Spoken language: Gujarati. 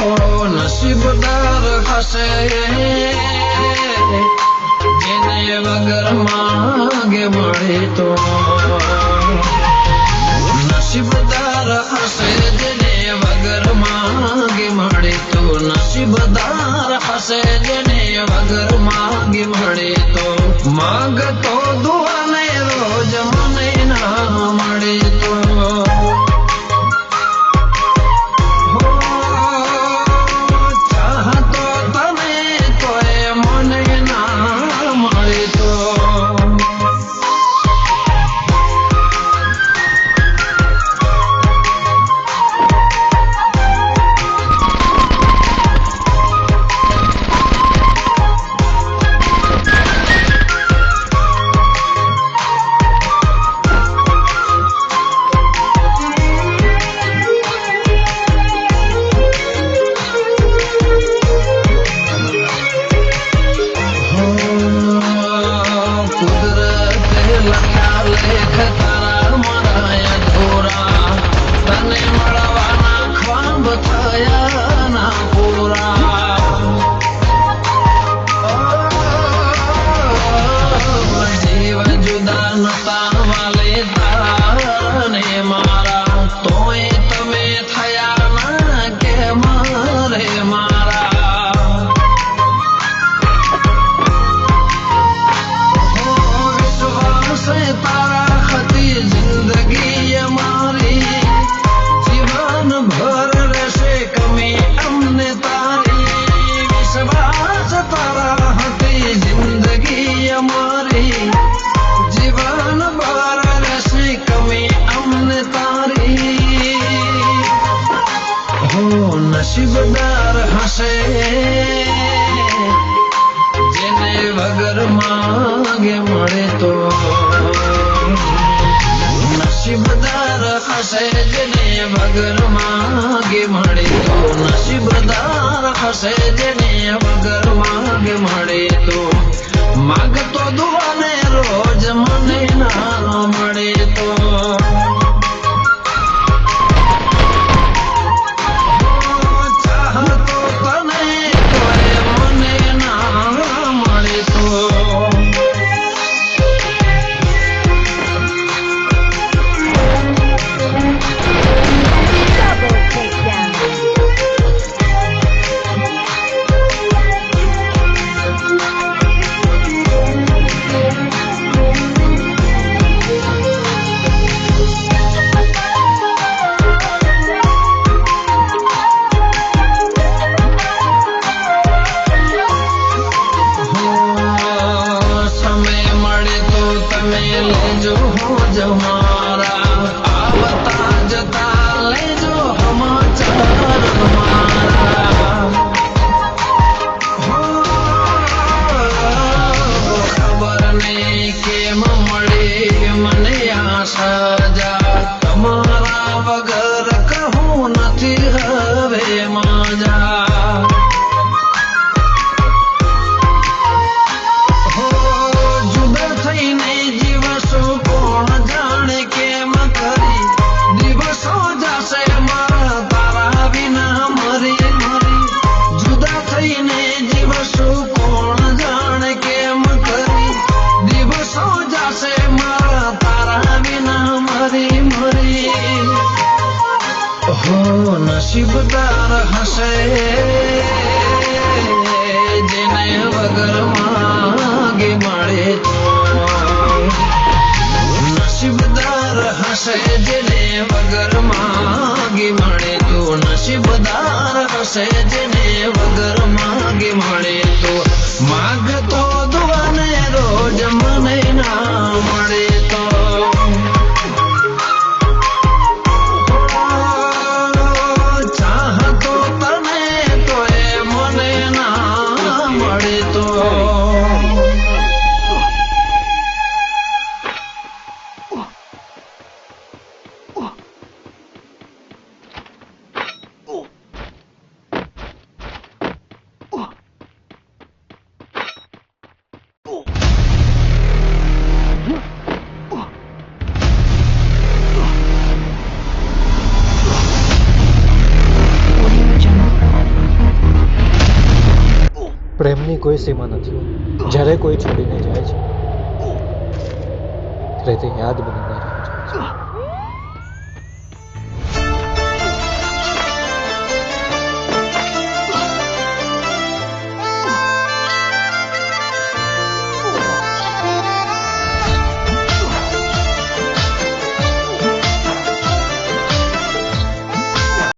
નસીબદાર હશે જેને વગર માંગે મળે તો નસીબદાર હશે જેને વગર માંગે મળે તો નસીબદાર હશે જેને વગર માંગે મળે તો માંગતો દુઆને રોજ મને ના મળે તો નસીબદાર હશે જેને વગર માંગે મળે તો નસીબદાર હશે જેને વગર માંગે મળે તો નસીબદાર હશે જેને વગર માંગે મળે તો માગતો દુઆને રોજ મને ના મળે તો લેજો જમારા આવતા જતા લેજો સમાચાર મારા ખબર નહીં કેમ મળે મને આ સજા તમારા વગર કહું નથી હવે મજા નસીબદાર હશે જેને વગર માંગે મળે તો નસીબદાર હશે જેને વગર માંગે મળે તો નસીબદાર હશે જેને વગર માંગે મળે તો માગતો દુઆને રોજ મને ના મળે તો પ્રેમની કોઈ સીમા નથી હોતી. જ્યારે કોઈ છોડીને જાય છે ત્યારે તે યાદ બનીને રહી જાય છે.